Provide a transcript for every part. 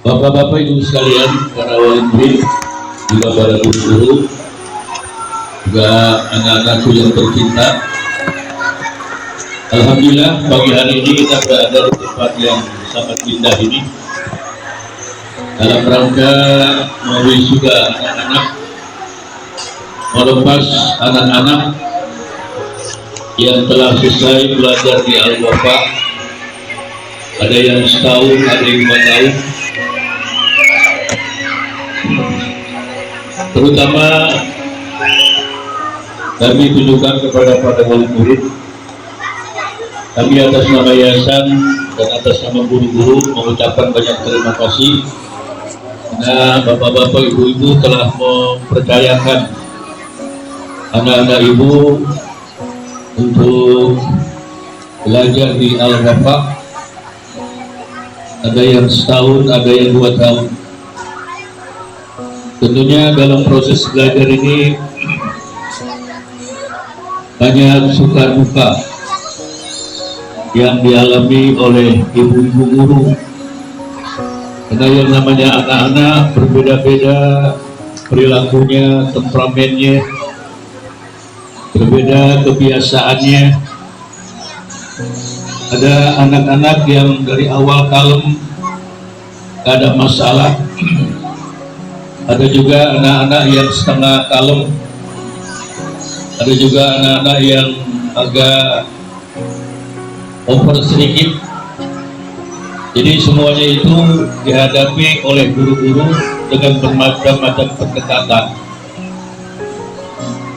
Bapak-bapak, ibu sekalian, para wali murid, juga para guru-guru, juga anak-anakku yang tercinta. Alhamdulillah pagi hari ini kita berada di tempat yang sangat indah ini dalam rangka mewisuda anak-anak, melepas anak-anak yang telah selesai belajar di Al-Wafa. Ada yang setahun, ada yang 2 tahun. Terutama kami tunjukkan kepada para wali murid, kami atas nama yayasan dan atas nama guru-guru mengucapkan banyak terima kasih karena bapak-bapak, ibu-ibu telah mempercayakan anak-anak ibu untuk belajar di Al-Wafa. Ada yang setahun, ada yang 2 tahun. Tentunya dalam proses belajar ini banyak suka duka yang dialami oleh ibu-ibu guru, karena yang namanya anak-anak berbeda-beda perilakunya, temperamennya, berbeda kebiasaannya. Ada anak-anak yang dari awal kalem, gak ada masalah. Ada juga anak-anak yang setengah kalem. Ada juga anak-anak yang agak over sedikit. Jadi semuanya itu dihadapi oleh guru-guru dengan bermacam-macam pendekatan.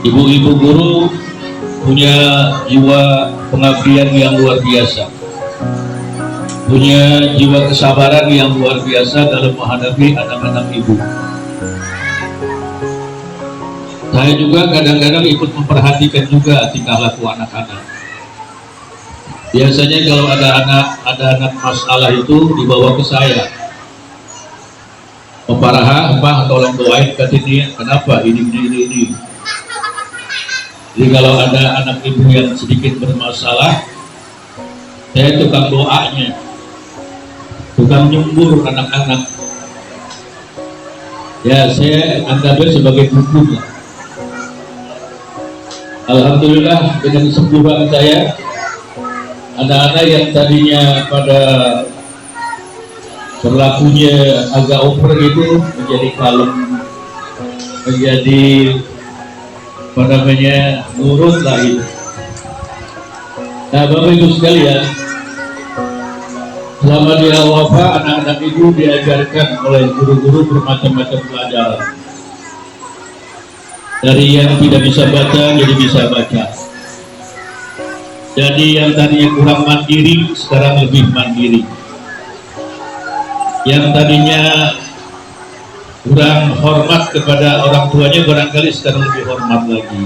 Ibu-ibu guru punya jiwa pengabdian yang luar biasa, punya jiwa kesabaran yang luar biasa dalam menghadapi anak-anak ibu. Saya juga kadang-kadang ikut memperhatikan juga tingkah laku anak-anak. Biasanya kalau ada anak masalah itu dibawa ke saya. Paraha, apa tolong doain ke sini, kenapa ini. Jadi kalau ada anak ibu yang sedikit bermasalah, saya tukang doanya, tukang nyumbur anak-anak. Ya, saya anggapnya sebagai buku. Alhamdulillah dengan kesembuhan saya, anak-anak yang tadinya pada berlakunya agak over itu menjadi kalem, menjadi nurut lah itu. Nah, Bapak Ibu sekalian, selama di Al-Wafa anak-anak itu diajarkan oleh guru-guru bermacam-macam pelajaran. Dari yang tidak bisa baca jadi bisa baca. Jadi yang tadinya kurang mandiri sekarang lebih mandiri. Yang tadinya kurang hormat kepada orang tuanya barangkali sekarang lebih hormat lagi.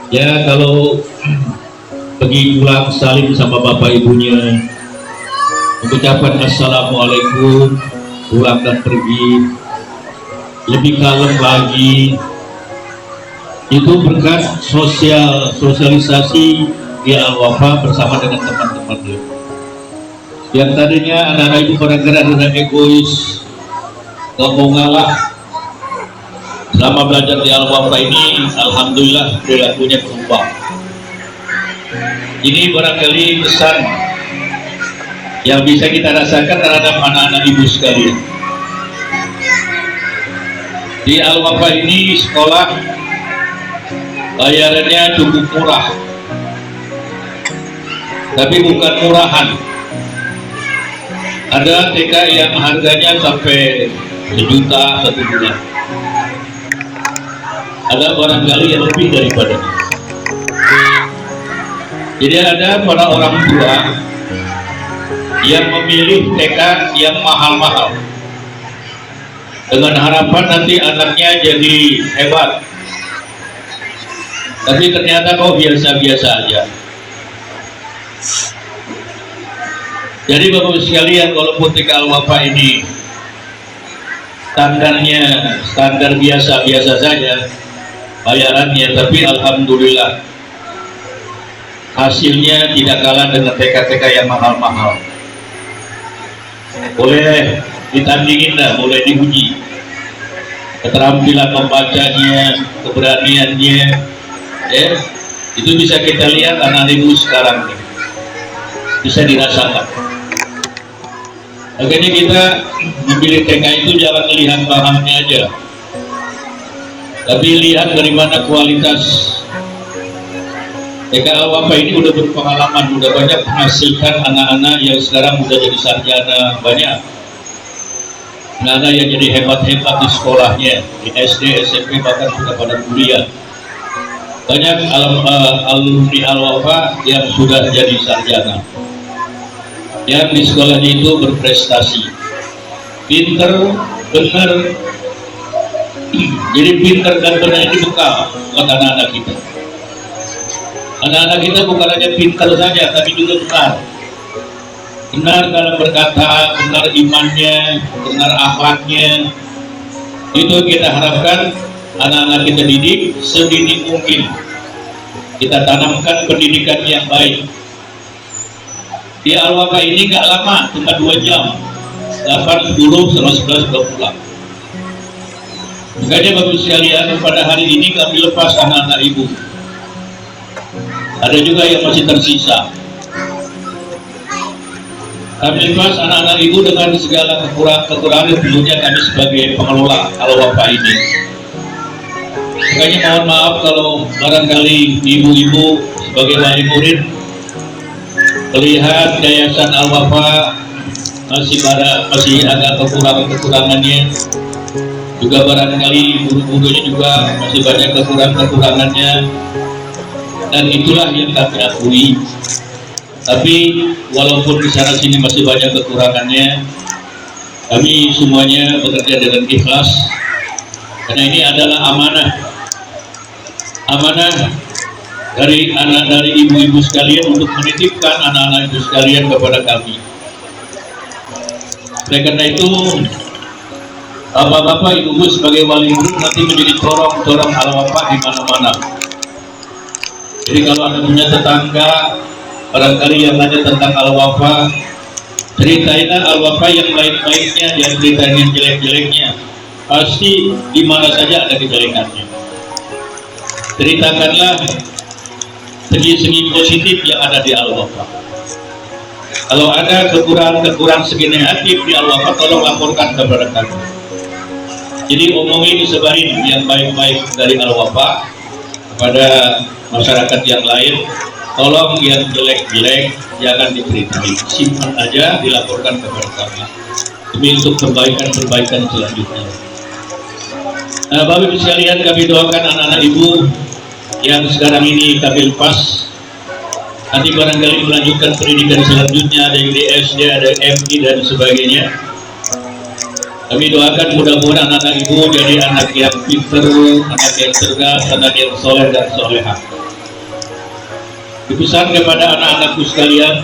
Ya, kalau pergi pulang salim sama bapak ibunya, mengucapkan assalamualaikum, pulang dan pergi, lebih kalem lagi. Itu berkat sosialisasi di Al-Wafa bersama dengan teman-temannya. Yang tadinya anak-anak itu kadang-kadang ada egois, gak mau ngalah. Selama belajar di Al-Wafa ini, alhamdulillah perilakunya berubah. Ini barangkali pesan yang bisa kita rasakan terhadap anak-anak ibu sekalian. Di Al-Wafa ini sekolah bayarannya cukup murah, tapi bukan murahan. Ada TK yang harganya sampai 1 juta 1 bulan. Ada barangkali yang lebih daripada itu. Jadi ada para orang tua yang memilih TK yang mahal-mahal dengan harapan nanti anaknya jadi hebat, tapi ternyata kok biasa-biasa aja. Jadi Bapak sekalian, walaupun TK Al-Wafa ini standarnya standar biasa-biasa saja bayarannya, tapi alhamdulillah hasilnya tidak kalah dengan TK-TK yang mahal-mahal. Oleh ditandingin dah, mulai diuji keterampilan membacanya, keberaniannya, ya itu bisa kita lihat anak ibu sekarang nih, bisa dirasakan. Makanya kita memilih TK itu jangan lihat bahannya aja, tapi lihat dari mana kualitas. TK Al-Wafa ini udah berpengalaman, udah banyak menghasilkan anak-anak yang sekarang udah jadi sarjana, banyak anak-anak yang jadi hebat-hebat di sekolahnya, di SD, SMP, bahkan sudah pada kuliah. Banyak alumni Al-Wafa yang sudah jadi sarjana, yang di sekolahnya itu berprestasi, pinter, benar. Jadi pinter dan benar ini bekal buat anak-anak kita. Anak-anak kita bukan hanya pintar saja, tapi juga benar. Benar dalam berkata, benar imannya, benar akhlaknya. Itu kita harapkan anak-anak kita didik sedini mungkin. Kita tanamkan pendidikan yang baik. Di Al-Wafa ini gak lama, cuma 2 jam, 8, 10, sama 11 sudah pulang. Makanya bagus sekalian, pada hari ini kami lepas anak-anak ibu. Ada juga yang masih tersisa. Kami lepas anak-anak ibu dengan segala kekurangan tentunya kami sebagai pengelola Al-Wafa ini. Makanya mohon maaf kalau barangkali ibu-ibu sebagai wali murid melihat yayasan Al-Wafa masih agak kekurangannya, juga barangkali guru-gurunya juga masih banyak kekurangannya. Dan itulah yang kami akui. Tapi walaupun di sana sini masih banyak kekurangannya, kami semuanya bekerja dengan ikhlas, karena ini adalah amanah dari ibu-ibu sekalian untuk menitipkan anak-anak ibu sekalian kepada kami. Oleh karena itu, bapak-bapak, ibu-ibu sebagai wali murid nanti menjadi corong Al-Wafa di mana-mana. Jadi kalau Anda punya tetangga barangkali yang nanya tentang Al-Wafa, ceritain Al-Wafa yang baik-baiknya, yang ceritain yang jelek-jeleknya. Pasti di mana saja ada kejelekannya. Ceritakanlah segi-segi positif yang ada di Al-Wafa. Kalau ada kekurangan segi negatif di Al-Wafa, tolong laporkan kepada kami. Jadi omongin, disebarin yang baik-baik dari Al-Wafa kepada masyarakat yang lain. Tolong yang jelek-jelek jangan diceritain, simpan aja, dilaporkan kepada kami demi untuk perbaikan selanjutnya. Nah, Bapak Ibu sekalian, kami doakan anak-anak ibu yang sekarang ini kami lepas, nanti barangkali melanjutkan pendidikan selanjutnya, ada yang di SD, ada MI dan sebagainya. Kami doakan mudah-mudahan anak ibu jadi anak yang pintar, anak yang cerdas, anak yang soleh dan solehah. Dipesan kepada anak-anakku sekalian,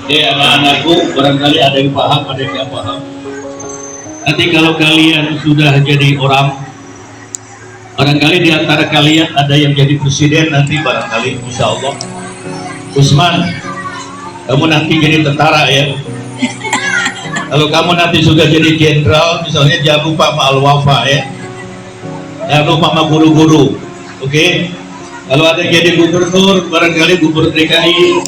anak-anakku, barangkali ada yang paham, ada yang tidak paham. Nanti kalau kalian sudah jadi orang, barangkali di antara kalian ada yang jadi presiden nanti, barangkali, insya Allah. Usman, kamu nanti jadi tentara ya. Kalau kamu nanti sudah jadi jenderal, misalnya jangan lupa sama Al-Wafa ya. Jangan lupa sama guru-guru, oke? Kalau ada yang jadi gubernur, barangkali gubernur DKI,